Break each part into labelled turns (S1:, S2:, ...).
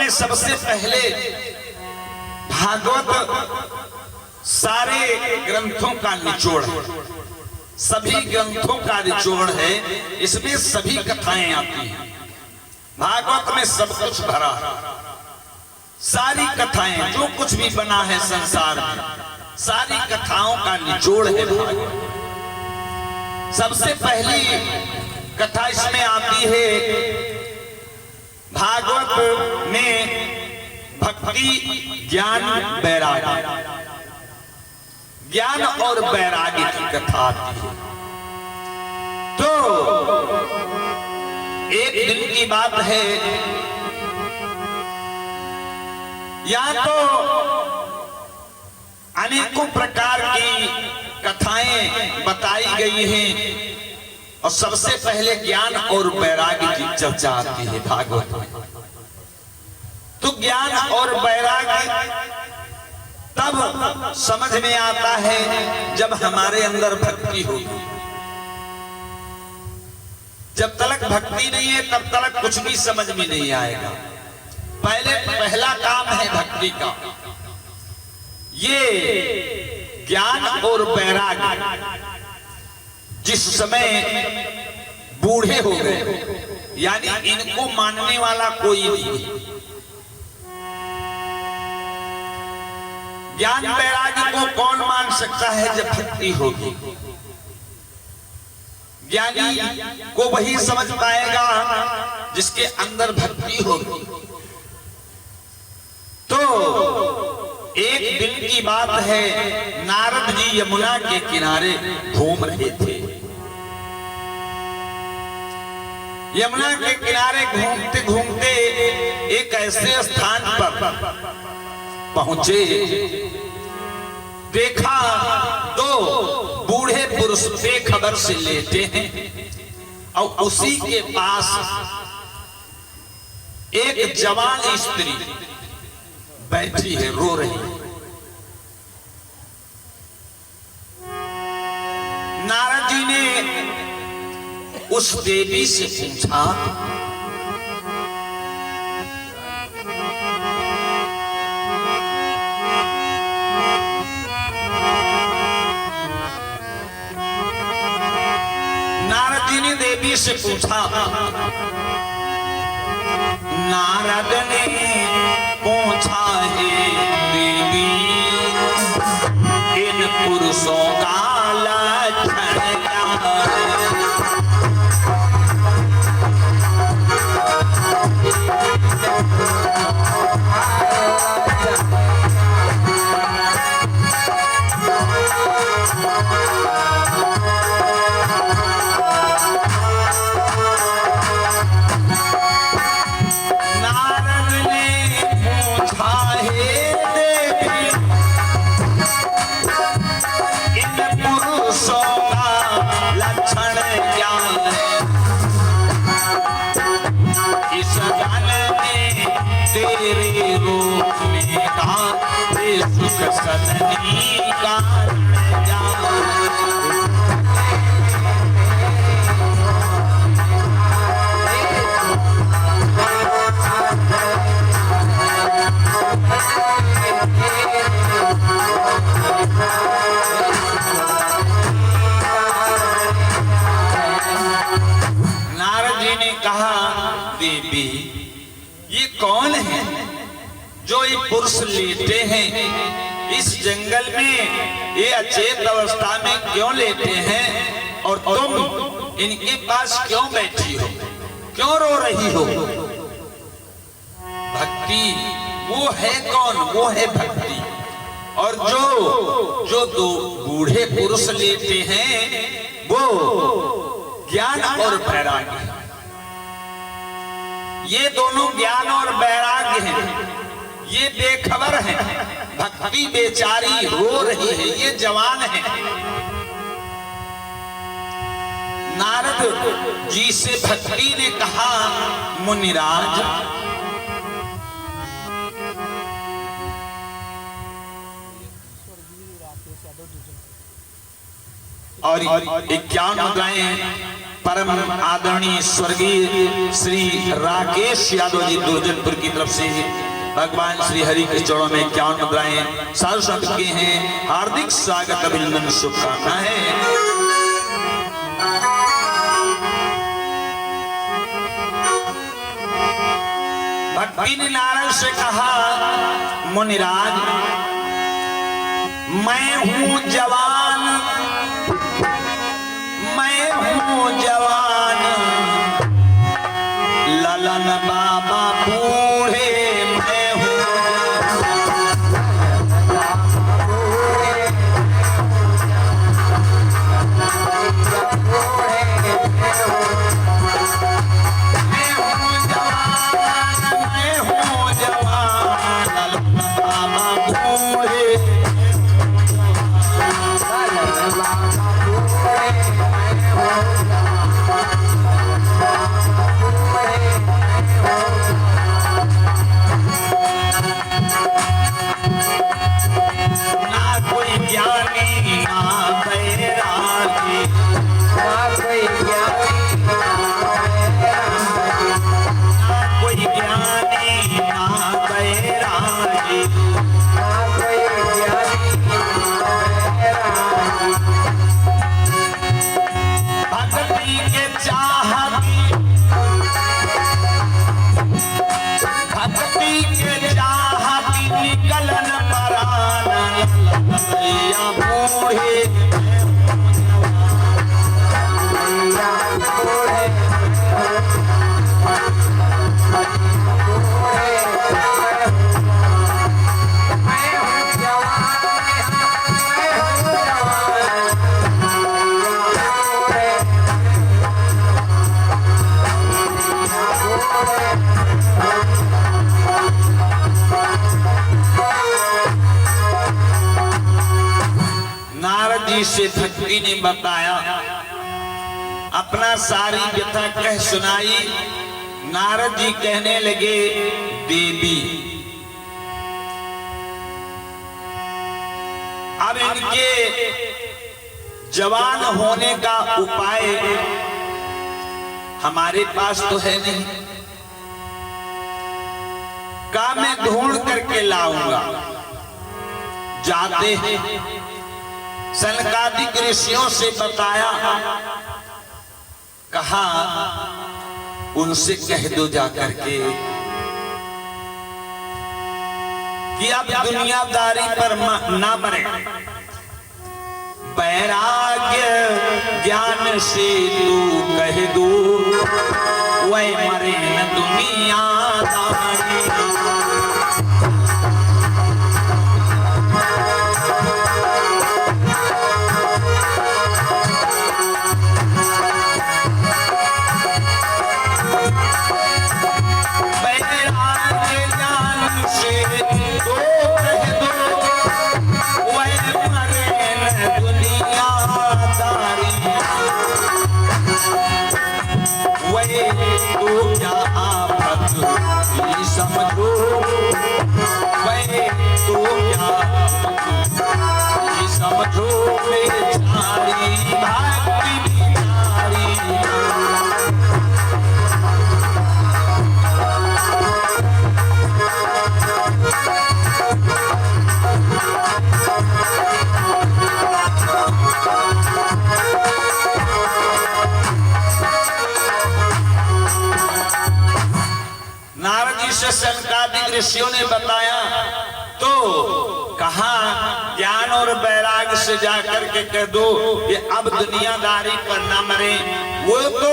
S1: में सबसे पहले भागवत सारे ग्रंथों का निचोड़ है, सभी ग्रंथों का निचोड़ है। इसमें सभी कथाएं आती हैं। भागवत में सब कुछ भरा है, सारी कथाएं, जो कुछ भी बना है संसार में, सारी कथाओं का निचोड़ है भागवत। सबसे पहली कथा इसमें आती है भागवत में भक्ति, ज्ञान, वैराग्य, ज्ञान और वैराग्य की कथा आती है। तो एक दिन की बात है, यहाँ तो अनेकों प्रकार की कथाएं बताई गई हैं और सबसे पहले ज्ञान और वैराग्य की चर्चा आती है भागवत में। तो ज्ञान और वैराग्य तब समझ में आता है जब हमारे अंदर भक्ति होगी। जब तक भक्ति नहीं है तब तक कुछ भी समझ में नहीं आएगा। पहला काम है भक्ति का, ये ज्ञान और वैराग्य। जिस समय बूढ़े हो गए, यानी इनको मानने वाला कोई नहीं, ज्ञान वैराग्य को कौन मान सकता है जब भक्ति होगी। ज्ञानी को वही समझ पाएगा जिसके अंदर भक्ति होगी। तो एक दिन की बात है, नारद जी यमुना के किनारे घूम रहे थे। यमुना के किनारे घूमते घूमते एक ऐसे स्थान पर पहुंचे, देखा दो बूढ़े पुरुष बेखबर से लेटे हैं और उसी के पास एक जवान स्त्री बैठी है, रो रही है। नारद जी ने उस देवी से पूछा, नारद जी ने देवी से पूछा, नारद ने पूछा है देवी, इन पुरुषों का लक्षण क्या है? सदनी का नारद जी ने कहा, देवी ये कौन है जो ये पुरुष लेटे हैं इस जंगल में, ये अचेत अवस्था में क्यों लेटे हैं और तुम इनके पास क्यों बैठी हो, क्यों रो रही हो? भक्ति वो है कौन? वो है भक्ति। और जो दो बूढ़े पुरुष लेटे हैं वो ज्ञान और वैराग्य। ये दोनों ज्ञान और वैराग्य हैं, ये बेखबर है। भक्ति बेचारी रो रही है, ये जवान है। नारद जी से भक्ति ने कहा, मुनिराज और 51 मुद्राएं परम आदरणीय स्वर्गीय श्री राकेश यादव जी दुर्जनपुर की तरफ से भगवान श्री हरि के चरणों में 51 मुद्राएं साधु संत के हैं। हार्दिक स्वागत अभिनंदन शुभकामना है। भक्ति ने नारद से कहा, मुनिराज मैं हूं जवान, मैं हूं जवान, ललन बाबा बूढ़े, मैं हूं से भक्ति ने बताया, अपना सारी व्यथा कह सुनाई। नारद जी कहने लगे, देवी अब इनके जवान होने का उपाय हमारे पास तो है नहीं, का मैं ढूंढ करके लाऊंगा। जाते हैं सनकादिक ऋषियों से बताया, कहा उनसे कह दो जाकर के कि अब दुनियादारी पर ना मरे, वैराग्य ज्ञान से तू कह दो, वह मरे न दुनियादारी। समझो समझो बेचारी भक्ति बिचारी। नारद जी से सनकादिक ऋषियों ने बताया तो कहा, ज्ञान और वैराग्य से जाकर के कह दो कि अब दुनियादारी पर न मरे। वो तो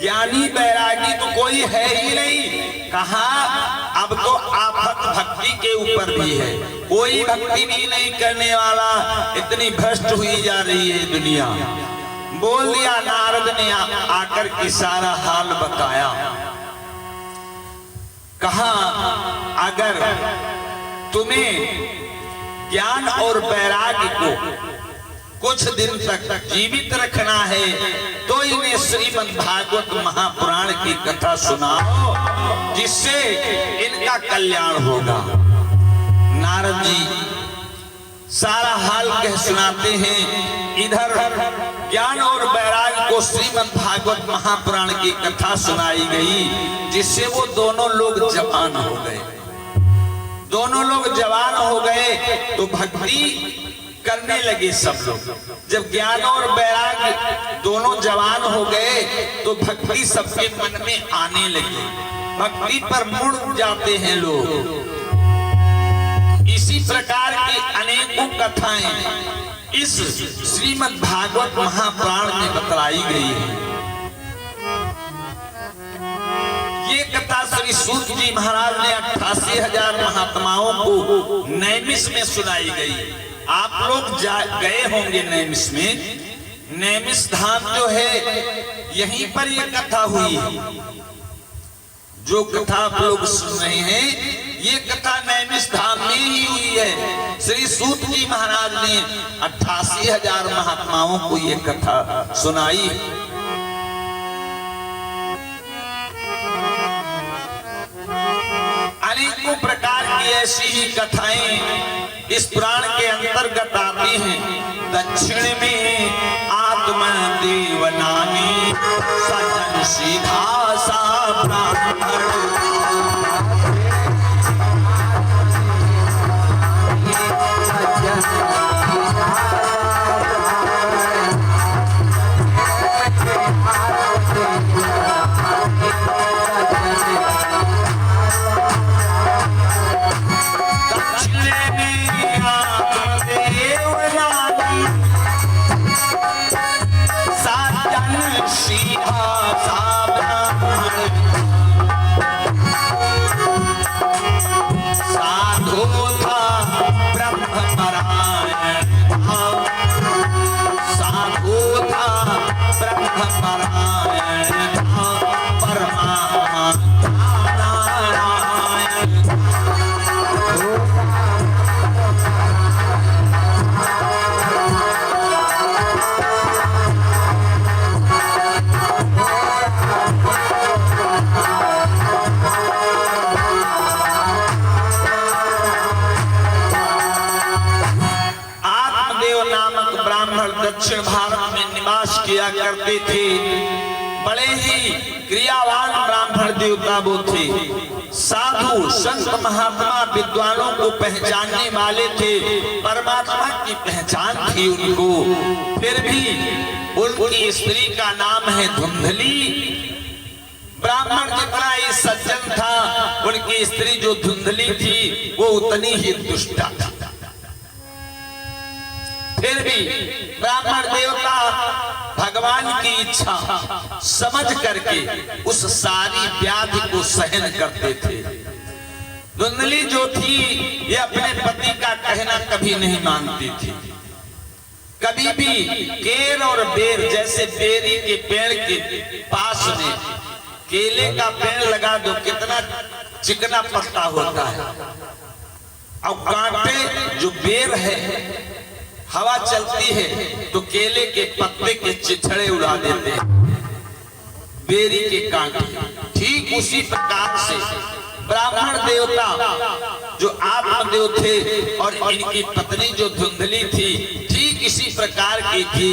S1: ज्ञानी वैरागी तो कोई है ही नहीं। कहा अब तो आफत भक्ति के ऊपर भी है, कोई भक्ति भी नहीं करने वाला, इतनी भ्रष्ट हुई जा रही है दुनिया। बोल दिया नारद ने आकर के सारा हाल बताया। कहा अगर तुम्हें ज्ञान और वैराग्य को कुछ दिन तक जीवित रखना है तो इन्हें श्रीमद् भागवत महापुराण की कथा सुनाओ, जिससे इनका कल्याण होगा। नारद जी सारा हाल कह सुनाते हैं। इधर ज्ञान और वैराग्य को श्रीमद् भागवत महापुराण की कथा सुनाई गई, जिससे वो दोनों लोग जवान हो गए। दोनों लोग जवान हो गए तो भक्ति करने लगे सब लोग। जब ज्ञान और वैराग्य दोनों जवान हो गए तो भक्ति सबके मन में आने लगी, भक्ति पर मुड़ जाते हैं लोग। इसी प्रकार की अनेकों कथाएं इस श्रीमद् भागवत महापुराण में बतलाई गई है। ये कथा श्री सूत जी महाराज ने 88,000 महात्माओं को नैमिष में सुनाई गई। आप लोग गए होंगे नैमिष में। नैमिष धाम जो है यहीं पर ये कथा हुई है। जो कथा आप लोग सुन रहे हैं ये कथा नैमिष धाम में ही हुई है। श्री सूत जी महाराज ने 88,000 महात्माओं को ये कथा सुनाई। अनेकों प्रकार की ऐसी ही कथाएं इस पुराण के अंतर्गत आती हैं। दक्षिण में आत्मदेव नामी सज्जन सीधा सा ब्राह्मण, दक्षिण भारत में निवास किया करते थे। बड़े ही क्रियावान ब्राह्मण देवता वो थे। साधु संत महात्मा विद्वानों को पहचानने वाले थे। परमात्मा की पहचान थी उनको। फिर भी उनकी स्त्री का नाम है धुंधली। ब्राह्मण जितना ही सज्जन था, उनकी स्त्री जो धुंधली थी वो उतनी ही दुष्टा थी। फिर भी ब्राह्मण देवता भगवान की इच्छा समझ करके उस सारी व्याधि को सहन करते थे। धुंधली जो थी ये अपने पति का कहना कभी नहीं मानती थी। कभी भी केर और बेर जैसे बेरी के पेड़ के पास में केले का पेड़ लगा दो, कितना चिकना पत्ता होता है, और कांटे जो बेर है हवा चलती है तो केले के पत्ते के चिथड़े उड़ा देते हैं, बेरी के कांटे। ठीक उसी प्रकार से ब्राह्मण देवता जो आत्मदेव थे और इनकी पत्नी जो धुंधली थी ठीक इसी प्रकार की थी।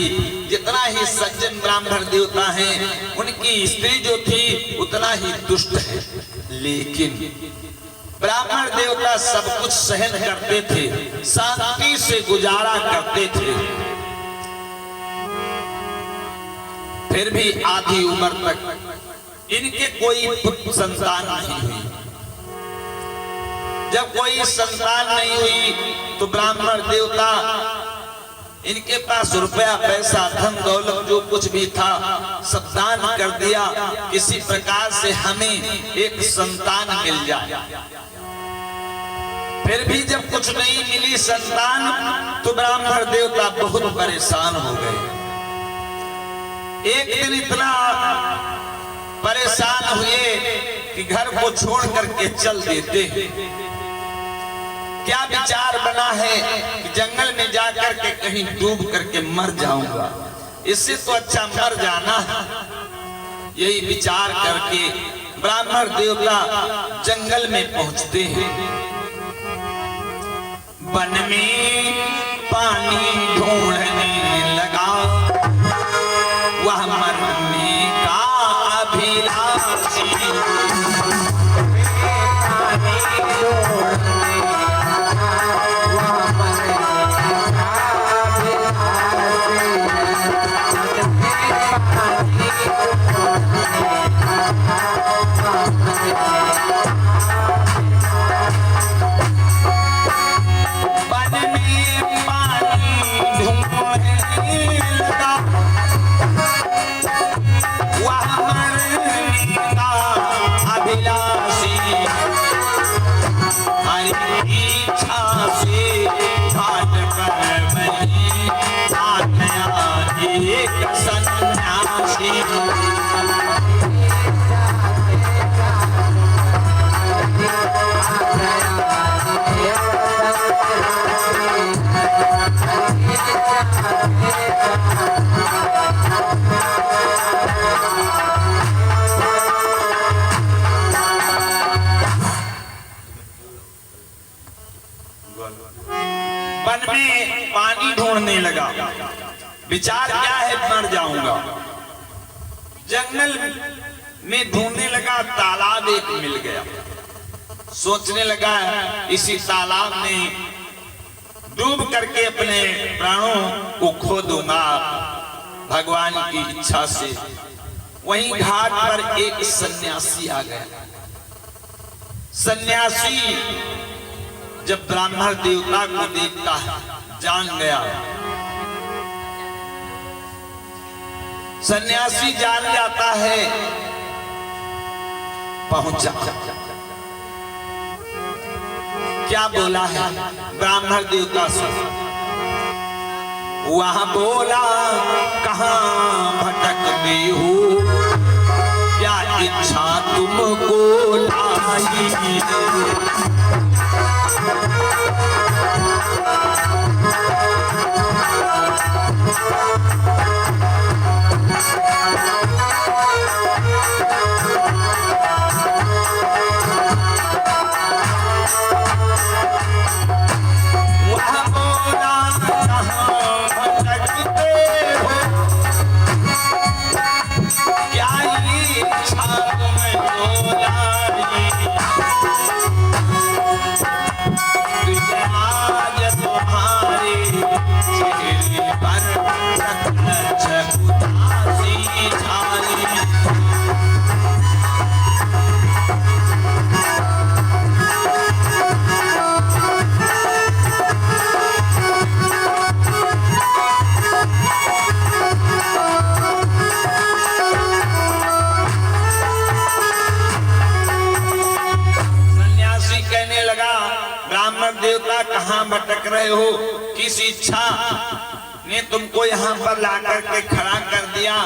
S1: जितना ही सज्जन ब्राह्मण देवता हैं, उनकी स्त्री जो थी उतना ही दुष्ट है। लेकिन ब्राह्मण देवता सब कुछ सहन करते थे, शांति से गुजारा करते थे। फिर भी आधी उम्र तक इनके कोई पुत्र संतान नहीं हुई। जब कोई संतान नहीं हुई तो ब्राह्मण देवता इनके पास रुपया पैसा धन दौलत जो कुछ भी था सब दान कर दिया, किसी प्रकार से हमें एक संतान मिल जाए। फिर भी जब कुछ नहीं मिली संतान तो ब्राह्मण देवता बहुत परेशान हो गए। एक दिन इतना परेशान हुए कि घर को छोड़ करके चल देते हैं। क्या विचार बना है कि जंगल में जाकर के कहीं डूब करके मर जाऊंगा, इससे तो अच्छा मर जाना है। यही विचार करके ब्राह्मण देवता जंगल में पहुंचते हैं। वन में पानी ढूंढने लगा, वह मर हरि इच्छा से घाट पर बनी आ गया एक सन्यासी। वन में पानी ढूंढने लगा, विचार क्या है, मर जाऊंगा। जंगल में ढूंढने लगा, तालाब एक मिल गया। सोचने लगा इसी तालाब में डूब करके अपने प्राणों को खो दूंगा भगवान की इच्छा से। वहीं घाट पर एक सन्यासी आ गया। सन्यासी जब ब्राह्मण देवता को देखता है, जान गया। सन्यासी जान जाता है, पहुंचा। क्या बोला है ब्राह्मण देवता से? वहां बोला, कहां भटकते हो, क्या इच्छा तुमको लाई। देवता कहां भटक रहे हो, किस इच्छा ने तुमको यहाँ पर लाकर के खड़ा कर दिया।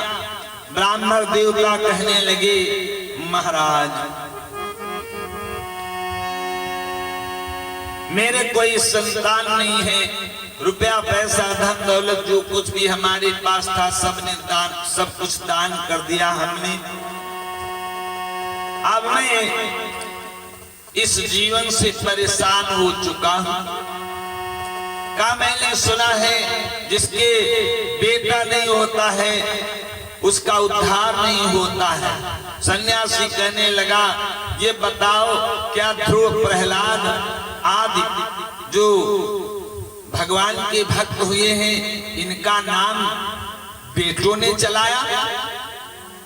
S1: ब्राह्मण देवता कहने लगे, महाराज मेरे कोई संतान नहीं है, रुपया पैसा धन दौलत जो कुछ भी हमारे पास था सब कुछ दान कर दिया हमने। अब मैं इस जीवन से परेशान हो चुका हूं। का मैंने सुना है जिसके बेटा नहीं होता है उसका उद्धार नहीं होता है। सन्यासी कहने लगा, ये बताओ क्या ध्रुव प्रहलाद आदि जो भगवान के भक्त हुए हैं, इनका नाम बेटों ने चलाया?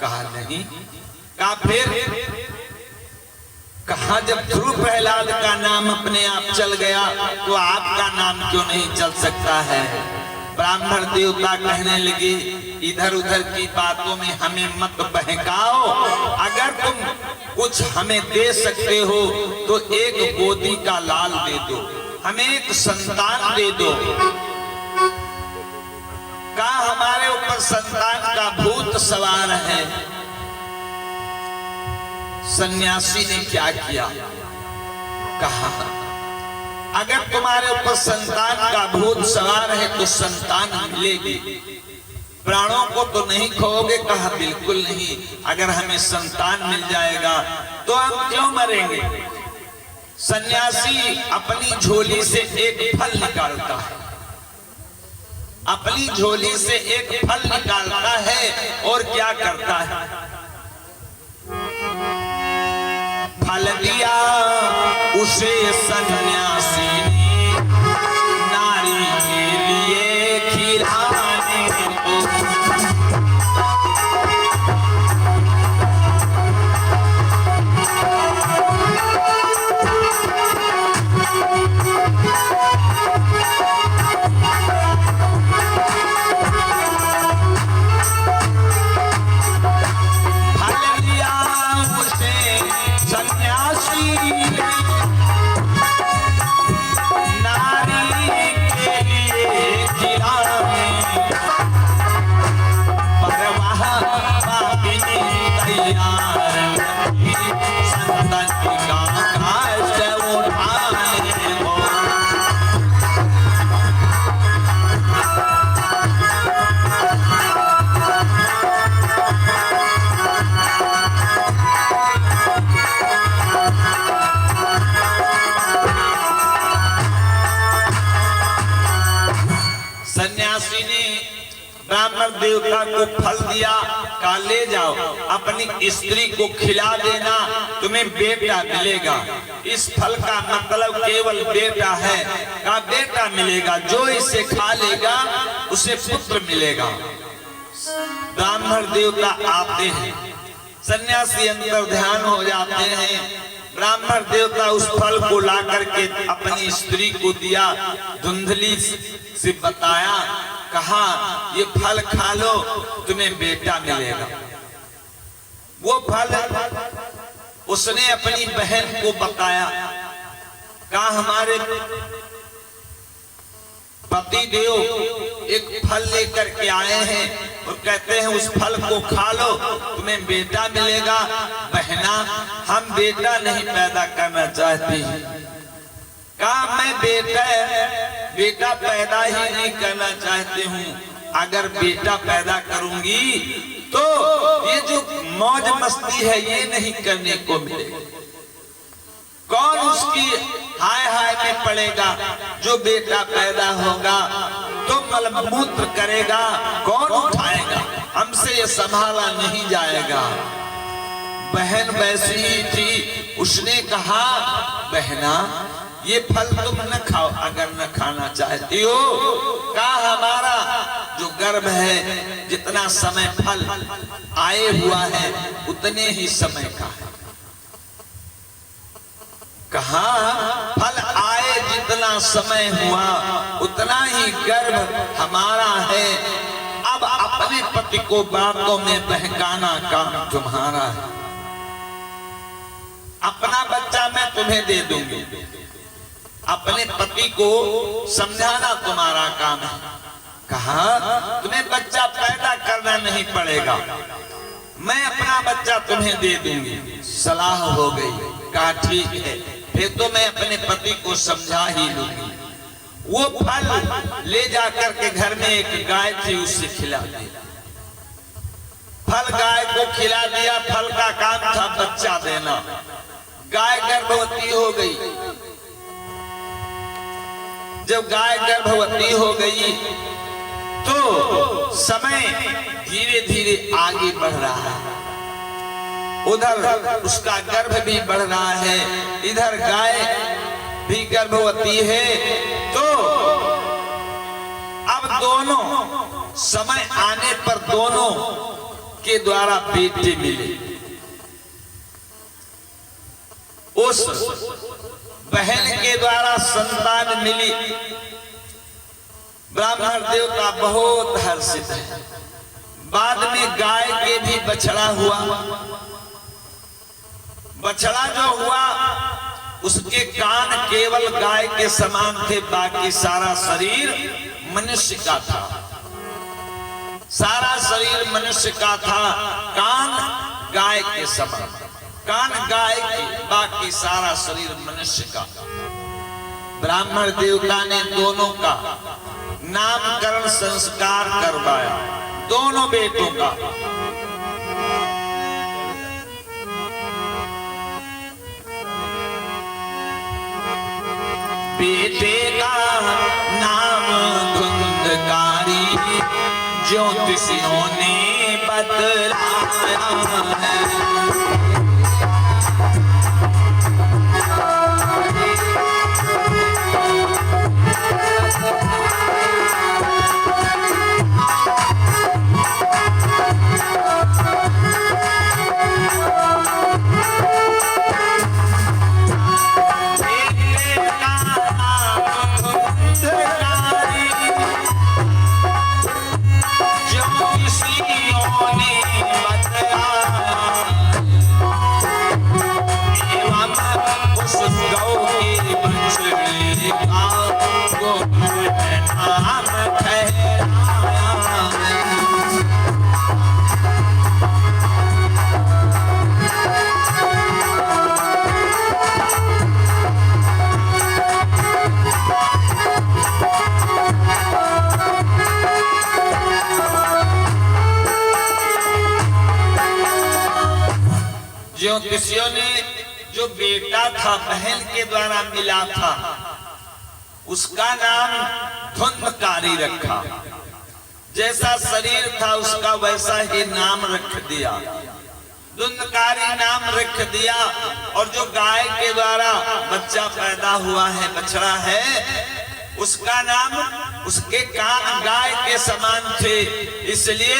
S1: कहा नहीं। कहा फिर? कहा जब ध्रुव प्रहलाद का नाम अपने आप चल गया तो आपका नाम क्यों नहीं चल सकता है? ब्राह्मण देवता कहने लगे, इधर उधर की बातों में हमें मत बहकाओ। अगर तुम कुछ हमें दे सकते हो तो एक गोदी का लाल दे दो, हमें एक संतान दे दो। कहा हमारे ऊपर संतान का भूत सवार है। सन्यासी ने क्या किया? कहा अगर तुम्हारे ऊपर संतान का भूत सवार है तो संतान मिलेगी, प्राणों को तो नहीं खोओगे? कहा बिल्कुल नहीं, अगर हमें संतान मिल जाएगा तो हम क्यों मरेंगे। सन्यासी अपनी झोली से एक फल निकालता है, अपनी झोली से एक फल निकालता है और क्या करता है? फल दिया उसे सन्यासी ने नारी के लिए खिलाने को। फल दिया उसे सन्यासी ब्राह्मण देवता को फल दिया, कहा ले जाओ अपनी स्त्री को खिला देना, तुम्हें बेटा मिलेगा। इस फल का मतलब केवल बेटा है, कहा बेटा मिलेगा, जो इसे खा लेगा उसे पुत्र मिलेगा। ब्राह्मण देवता आते हैं, सन्यासी अंतर ध्यान हो जाते हैं। ब्राह्मण देवता उस फल को ला करके अपनी स्त्री को दिया, धुंधली से बताया, कहा ये फल खा लो तुम्हें बेटा मिलेगा। वो फल उसने अपनी बहन को बताया, कहा हमारे पति देव एक फल लेकर के आए हैं और कहते हैं उस फल को खा लो तुम्हें बेटा मिलेगा। बहना हम बेटा नहीं पैदा करना चाहती। कहा मैं बेटा पैदा ही नहीं करना चाहती हूँ, अगर बेटा पैदा करूंगी तो ये जो मौज मस्ती है ये नहीं करने को मिलेगा। कौन उसकी हाय हाय में पड़ेगा? जो बेटा पैदा होगा तो मलमूत्र करेगा, कौन उठाएगा? हमसे ये संभाला नहीं जाएगा। बहन वैसी ही थी, उसने कहा बहना ये फल तुम न खाओ, अगर न खाना चाहती हो। कहा हमारा जो गर्भ है जितना समय फल आए हुआ है उतने ही समय का है। कहा फल आए जितना समय हुआ उतना ही गर्भ हमारा है। अब अपने पति को बातों में बहकाना काम तुम्हारा है। अपना बच्चा मैं तुम्हें दे दूंगी, अपने पति को समझाना तुम्हारा काम है। कहा तुम्हें बच्चा पैदा करना नहीं पड़ेगा, मैं अपना बच्चा तुम्हें दे दूंगी। सलाह हो गई। कहा ठीक है, फिर तो मैं अपने पति को समझा ही लूंगी। वो फल ले जाकर के घर में एक गाय थी उससे खिला दिया। फल गाय को खिला दिया। फल का काम था बच्चा देना। गाय गर्भवती हो गई। जब गाय गर्भवती हो गई तो समय धीरे धीरे आगे बढ़ रहा है। उधर उसका गर्भ भी बढ़ रहा है, इधर गाय भी गर्भवती है। तो अब दोनों समय आने पर दोनों के द्वारा बेटे मिले। उस बहन के द्वारा संतान मिली। ब्राह्मण देवता बहुत हर्षित है। बाद में गाय के भी बछड़ा हुआ। बछड़ा जो हुआ उसके कान केवल गाय के समान थे, बाकी सारा शरीर मनुष्य का था। सारा शरीर मनुष्य का था, कान गाय के समान। कान गाय की, बाकी सारा शरीर मनुष्य का। ब्राह्मण देवता ने दोनों का नामकरण संस्कार करवाया, दोनों बेटों का। बेटे का नाम धुंधकारी ज्योतिषियों ने बतलाया है। ज्योतिषियों ने जो बेटा था बहन के द्वारा मिला था उसका नाम धुंधकारी रखा। जैसा शरीर था उसका वैसा ही नाम रख दिया, धुंधकारी नाम रख दिया। और जो गाय के द्वारा बच्चा पैदा हुआ है, बछड़ा है, उसका नाम, उसके कान गाय के समान थे, इसलिए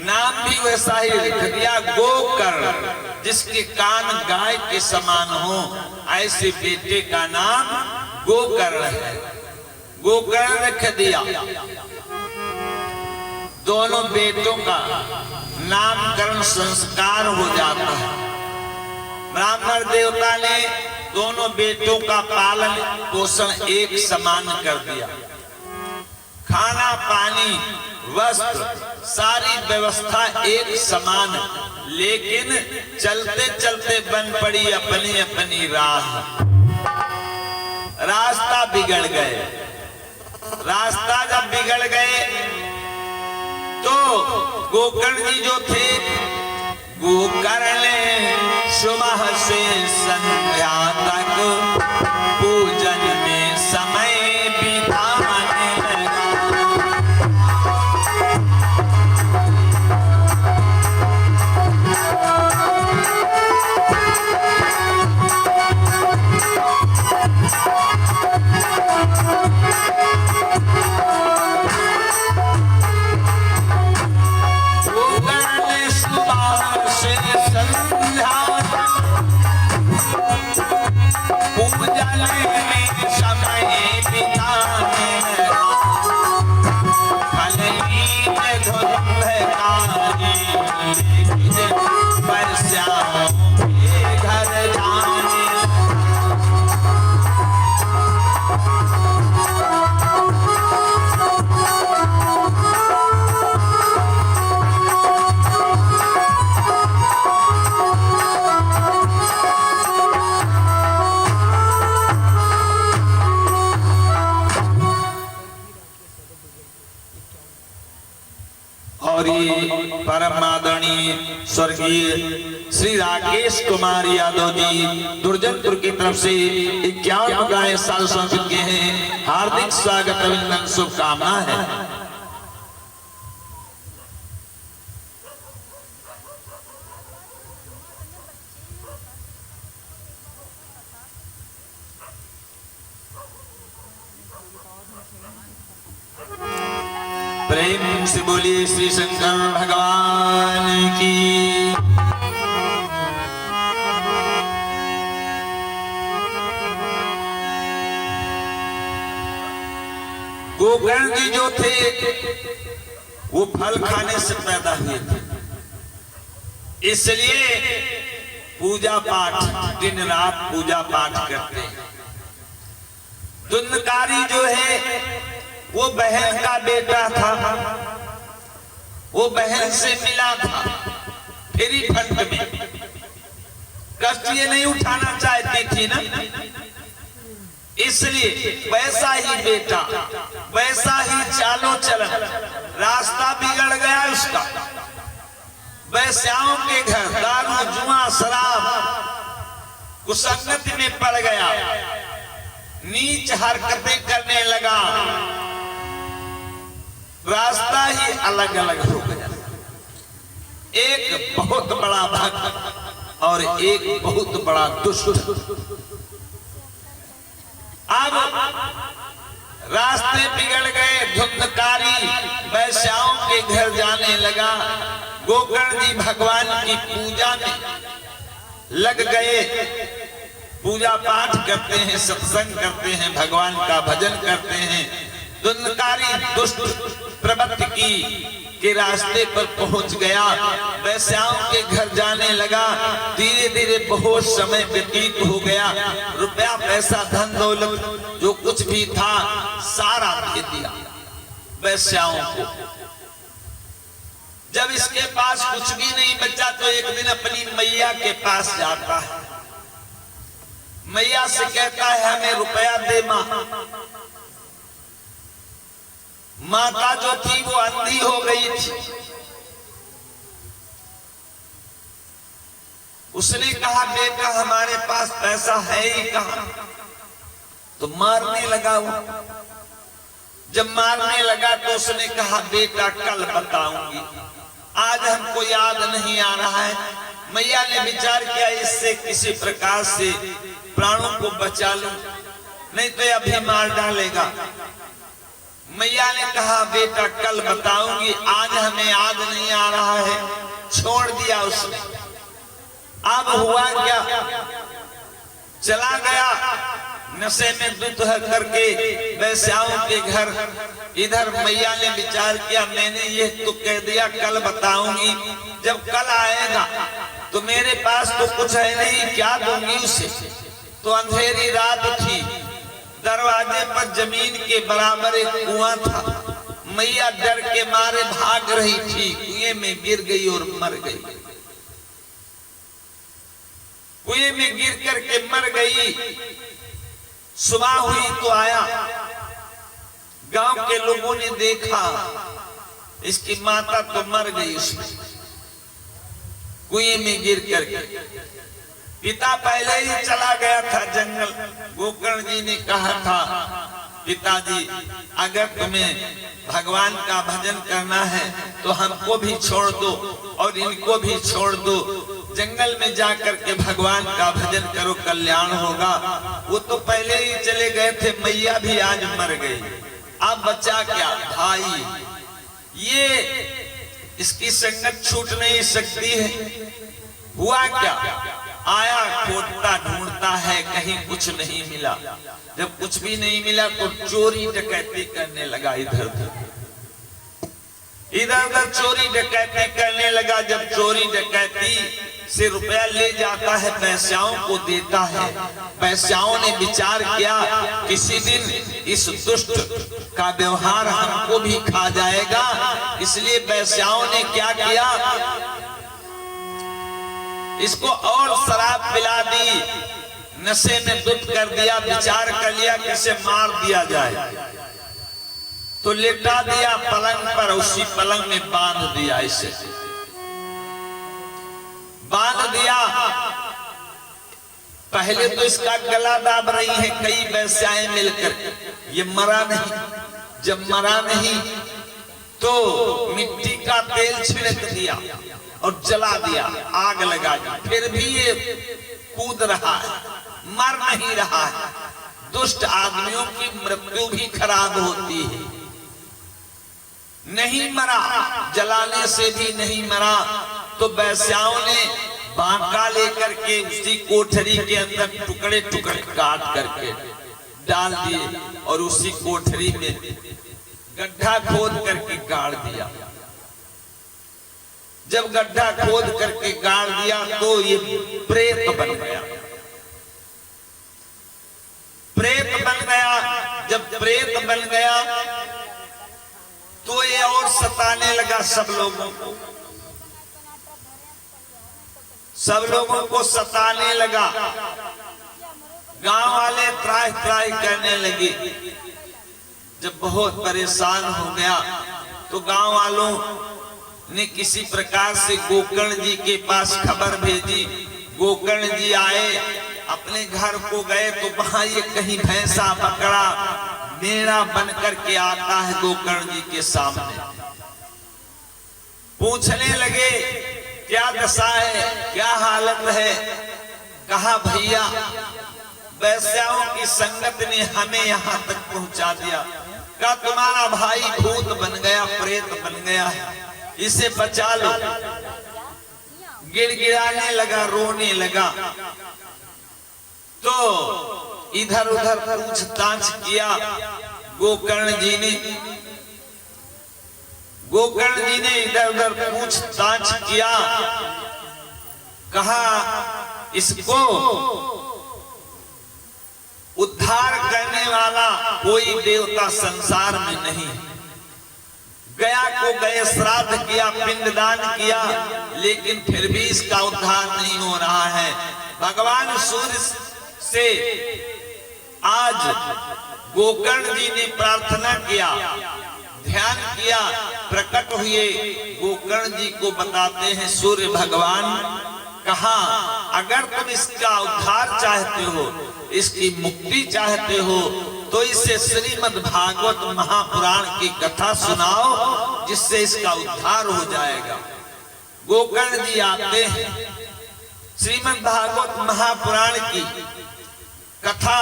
S1: नाम भी वैसा ही रख दिया, गोकर्ण। जिसके कान गाय के समान हो, ऐसे बेटे का नाम गोकर्ण है, गोकर्ण रख दिया। दोनों बेटों का नामकरण संस्कार हो जाता है। ब्राह्मण देवता ने दोनों बेटों का पालन पोषण एक समान कर दिया, खाना पानी वस्त्र सारी व्यवस्था एक समान, लेकिन चलते चलते बन पड़ी अपनी अपनी राह, रास्ता बिगड़ गए। रास्ता जब बिगड़ गए तो गोकर्ण जी जो थे, गोकर्ण सुबह से संध्या तक पूजन में समय बिताने लगा। और ये परम आदरणीय स्वर्गीय श्री राकेश कुमार यादव जी दुर्जनपुर की तरफ से 51 गाय साल समर्पित किए हैं। हार्दिक स्वागत अभिनंदन शुभकामना है। प्रेम से बोलिए श्री शंकर भगवान की। गोकर्ण जी जो थे वो फल खाने से पैदा हुए थे, इसलिए पूजा पाठ दिन रात पूजा पाठ करते हैं। धुंधकारी जो है वो बहन का बेटा था, वो बहन से मिला था फ्री फंड में, कष्ट ये नहीं उठाना चाहती थी ना, इसलिए वैसा ही बेटा वैसा ही चालो चलन, रास्ता बिगड़ गया उसका। वैश्याओं के घर दारू जुआ शराब कुसंगति में पड़ गया, नीच हरकतें करने लगा, रास्ता ही अलग अलग हो गया। एक बहुत बड़ा भक्त और एक बहुत बड़ा दुष्ट। अब रास्ते बिगड़ गए, धुंधकारी वैश्याओं के घर जाने लगा। गोकर्ण जी भगवान की पूजा में लग गए, पूजा पाठ करते हैं, सत्संग करते हैं, भगवान का भजन करते हैं। धुंधकारी दुष्ट प्रवृत्ति के रास्ते पर पहुंच गया, वैश्याओं के घर जाने लगा। धीरे धीरे बहुत समय व्यतीत हो गया, रुपया पैसा धन दौलत जो कुछ भी था सारा दे दिया वैश्याओं को। जब इसके पास कुछ भी नहीं बचा तो एक दिन अपनी मैया के पास जाता है, मैया से कहता है हमें रुपया दे मां। माता जो थी वो अंधी हो गई थी, उसने कहा बेटा हमारे पास पैसा है ही कहां, तो मारने लगा वो। जब मारने लगा तो उसने कहा बेटा कल बताऊंगी, आज हमको याद नहीं आ रहा है। मैया ने विचार किया इससे किसी प्रकार से प्राणों को बचा लूं, नहीं तो अभी मार डालेगा। मैया ने कहा बेटा कल बताऊंगी, आज हमें याद नहीं आ रहा है। छोड़ दिया उसने। अब हुआ क्या, चला गया नशे में धुत करके वैश्याओं के घर। इधर मैया ने विचार किया मैंने ये तो कह दिया कल बताऊंगी, जब कल आएगा तो मेरे पास तो कुछ है नहीं, क्या दूंगी उसे। तो अंधेरी रात थी, दरवाजे पर जमीन के बराबर एक कुआं था। मैया डर के मारे भाग रही थी, कुएं में गिर गई और मर गई। कुएं में गिर करके मर गई। सुबह हुई तो आया, गांव के लोगों ने देखा इसकी माता तो मर गई उसमें कुएं में गिर करके। पिता पहले ही चला गया था जंगल। गोकर्ण जी ने कहा था पिताजी अगर तुम्हें भगवान का भजन करना है तो हमको भी छोड़ दो और इनको भी छोड़ दो, जंगल में जाकर के भगवान का भजन करो, कल्याण होगा। वो तो पहले ही चले गए थे, मैया भी आज मर गई। अब बचा क्या भाई, ये इसकी संगत छूट नहीं सकती है। हुआ क्या, आया खोदता ढूंढता है, कहीं कुछ नहीं मिला। जब कुछ भी नहीं मिला तो चोरी डकैती करने लगा, इधर उधर चोरी डकैती करने लगा। जब चोरी डकैती से रुपया ले जाता है, पैस्याओं को देता है। पैस्याओं ने विचार किया किसी दिन इस दुष्ट का व्यवहार हमको भी खा जाएगा, इसलिए पैस्याओं ने क्या किया, इसको और शराब पिला दी, नशे में धुत कर दिया। विचार कर लिया कि इसे मार दिया जाए, तो लेटा दिया पलंग पर, उसी पलंग में बांध दिया। इसे बांध दिया। पहले तो इसका गला दाब रही है कई वैश्याएं मिलकर, ये मरा नहीं। जब मरा नहीं तो मिट्टी का तेल छिड़क दिया और जला दिया, आग लगा दी। फिर भी ये कूद रहा है, मर नहीं रहा है। दुष्ट आदमियों की मृत्यु भी खराब होती है। नहीं मरा, जलाने से भी नहीं मरा, तो वैश्याओं ने बांका लेकर के उसी कोठरी के अंदर टुकड़े टुकड़े काट करके डाल दिए और उसी कोठरी में गड्ढा खोद करके गाड़ दिया। जब गड्ढा खोद करके गाड़ दिया तो ये प्रेत बन गया। प्रेत बन गया। जब प्रेत बन गया तो ये और सताने लगा सब लोगों को, सब लोगों को सताने लगा। गांव वाले त्राही त्राही करने लगे। जब बहुत परेशान हो गया तो गांव वालों ने किसी प्रकार से गोकर्ण जी के पास खबर भेजी। गोकर्ण जी आए, अपने घर को गए तो वहां ये कहीं भैंसा पकड़ा मेरा बन करके आता है गोकर्ण जी के सामने। पूछने लगे क्या दशा है, क्या हालत है। कहा भैया वैश्याओं की संगत ने हमें यहाँ तक पहुंचा दिया। कहा तुम्हारा भाई भूत बन गया, प्रेत बन गया है, इसे बचा लो। गिड़गिड़ाने लगा, रोने लगा। तो इधर उधर पूछताछ किया गोकर्ण जी ने। गोकर्ण जी ने इधर उधर पूछताछ किया। कहा इसको उद्धार करने वाला कोई देवता संसार में नहीं। गया को गए, श्राद्ध किया, पिंडदान किया, लेकिन फिर भी इसका उद्धार नहीं हो रहा है। भगवान सूर्य से आज गोकर्ण जी ने प्रार्थना किया, ध्यान किया, प्रकट हुए। गोकर्ण जी को बताते हैं सूर्य भगवान, कहा अगर तुम इसका उद्धार चाहते हो, इसकी मुक्ति चाहते हो तो इसे श्रीमद् भागवत महापुराण की कथा सुनाओ, जिससे इसका उद्धार हो जाएगा। गोकर्ण जी आते हैं, श्रीमद् भागवत महापुराण की कथा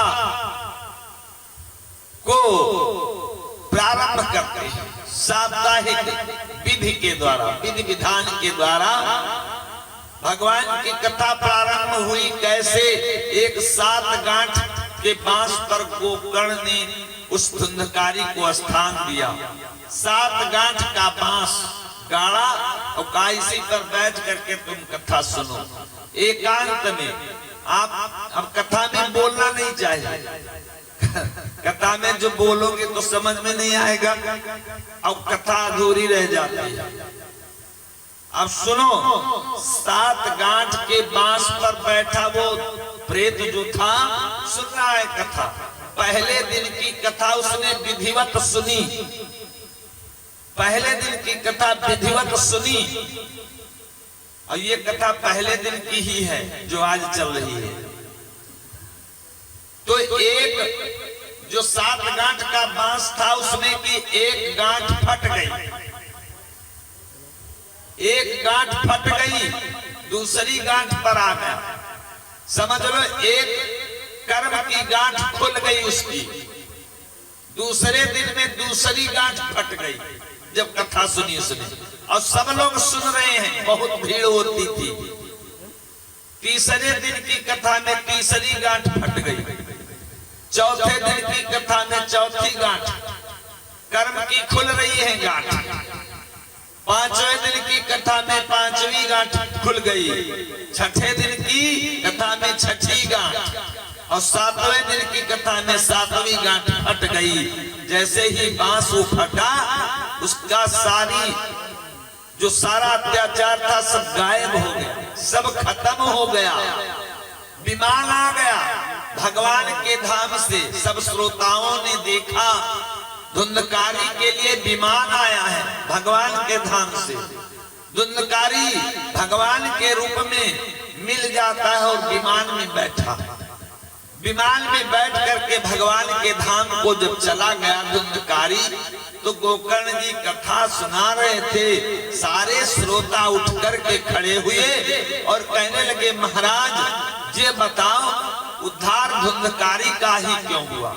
S1: को प्रारंभ करते हैं। साप्ताहिक विधि के द्वारा, विधि विधान के द्वारा भगवान की कथा प्रारंभ हुई। कैसे? एक 7 गांठ के बांस पर गोकर्ण ने उस धुंधकारी को स्थान दिया। 7 गांठ का बांस गाड़ा और कहा इसी पर बैठ करके तुम कथा सुनो एकांत में। आप अब कथा में बोलना नहीं चाहिए। कथा में जो बोलोगे तो समझ में नहीं आएगा और कथा अधूरी रह जाती है। अब सुनो, 7 गांठ के बांस पर बैठा वो प्रेत जो था सुन रहा है कथा। पहले दिन की कथा उसने विधिवत सुनी, पहले दिन की कथा विधिवत सुनी। और ये कथा पहले दिन की ही है जो आज चल रही है। तो एक जो 7 गांठ का बांस था उसमें की एक गांठ फट गई, एक गांठ फट गई, दूसरी गांठ पर आ गया। समझ लो, एक कर्म की गांठ खुल गई उसकी। दूसरे दिन में दूसरी गांठ फट गई जब कथा सुनी उसने, और सब लोग सुन रहे हैं, बहुत भीड़ होती थी। तीसरे दिन की कथा में तीसरी गांठ फट गई, चौथे दिन की कथा में चौथी गांठ कर्म की खुल रही है गांठ। 5वें दिन की कथा में 5वीं गांठ खुल गई, 6ठे दिन की कथा में 6ठी गांठ, और 7वें दिन की कथा में 7वीं गांठ फट गई। जैसे ही बांस वो फटा, उसका जो सारा अत्याचार था सब गायब हो गया, सब खत्म हो गया। विमान आ गया भगवान के धाम से। सब श्रोताओं ने देखा धुंधकारी के लिए विमान आया है भगवान के धाम से। धुंधकारी भगवान के रूप में मिल जाता है और विमान में बैठा। विमान में बैठ करके भगवान के धाम को जब चला गया धुंधकारी, तो गोकर्ण जी कथा सुना रहे थे। सारे श्रोता उठ करके खड़े हुए और कहने लगे, महाराज ये बताओ उद्धार धुंधकारी का ही क्यों हुआ?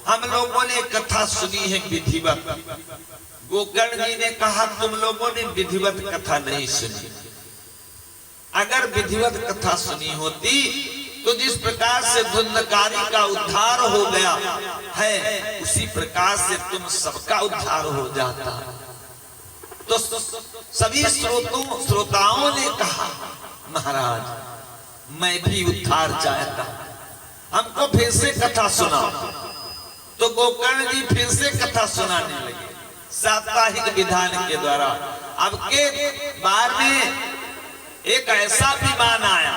S1: हम लोगों ने कथा सुनी है विधिवत। गोकर्ण जी ने कहा, तुम लोगों ने विधिवत कथा नहीं सुनी। अगर विधिवत कथा सुनी होती तो जिस प्रकार से धुंधकारी का उद्धार हो गया है, उसी प्रकार से तुम सबका उद्धार हो जाता। तो सभी श्रोताओं ने कहा, महाराज मैं भी उद्धार चाहता, हमको फिर से कथा सुनाओ। तो गोकर्ण जी फिर से कथा सुनाने लगे साप्ताहिक विधान के द्वारा। अब के बार में एक ऐसा विमान आया,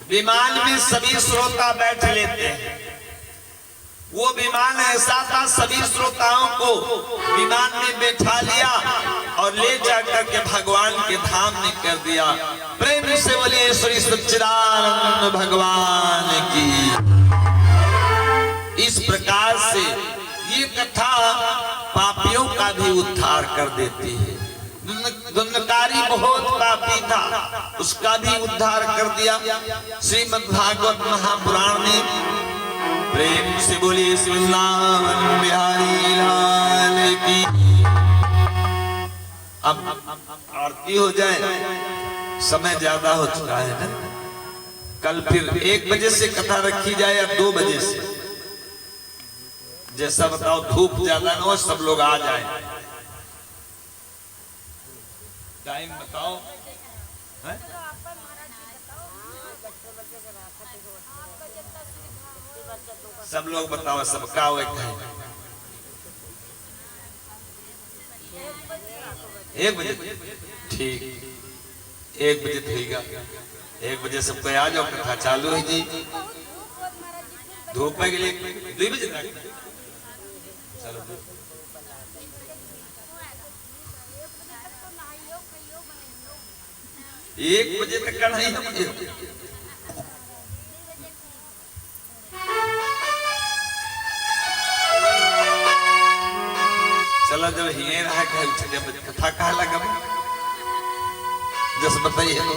S1: विमान में सभी श्रोता बैठ लेते हैं। वो विमान ऐसा था, सभी श्रोताओं को विमान में बैठा लिया और ले जाकर के भगवान के धाम में कर दिया। प्रेम से बोलिए श्री सच्चिदानंद भगवान की। इस प्रकार से ये कथा पापियों का भी उद्धार कर देती है। धुंधकारी बहुत पापी था, उसका भी उद्धार कर दिया श्रीमद् भागवत महापुराण ने। प्रेम से बोलिए श्री वृंदावन बिहारी लाल की। अब आरती हो जाए, समय ज्यादा हो चुका है ना। कल फिर 1 बजे से कथा रखी जाए या 2 बजे से, जैसा बताओ। धूप ज्यादा न हो, सब लोग आ जाए। टाइम बताओ है? सब लोग बताओ, सबका वो एक है। 1 बजे ठीक, 1 बजे होगा। 1 बजे सबको आ जाओ, कथा चालू है जी। धूप के लिए 2 बजे तक चलो 1 बजे तक कढ़ाई हम चलो जब हिए रहा जब कथा कहा लगा जस बताइए लो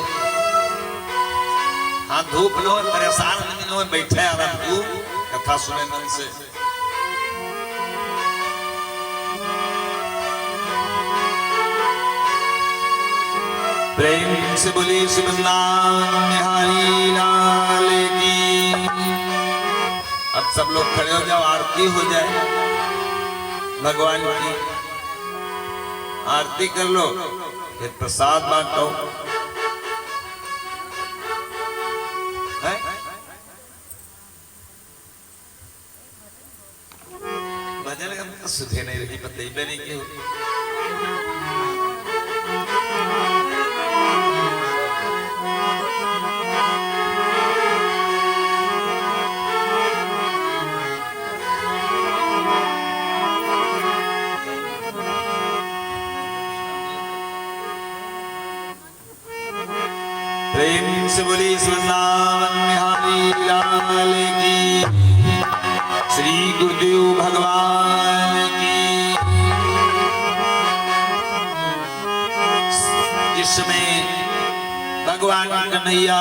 S1: हाँ धूप लो परेशान नहीं बैठे आराम तू कथा सुने मन से प्रेम से बोली वृंदावन बिहारी लाल की। अब सब लोग खड़े हो जाओ आरती हो जाए भगवान की आरती कर लो फिर प्रसाद बांटो है भजन का सुधे नहीं रही बताइए नहीं क्यों प्रेम से बोली वृंदावन बिहारी लाल की श्री गुरुदेव भगवान की। जिसमें भगवान कन्हैया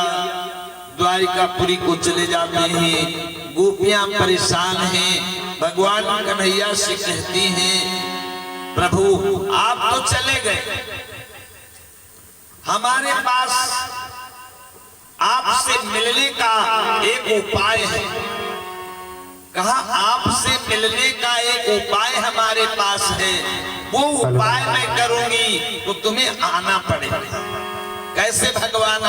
S1: द्वारिकापुरी को चले जाते हैं गोपियां परेशान हैं भगवान कन्हैया से कहती हैं प्रभु आप तो चले गए हमारे पास आपसे मिलने का एक उपाय है कहा आपसे मिलने का एक उपाय हमारे पास है वो उपाय मैं करूंगी तो तुम्हें आना पड़ेगा कैसे भगवान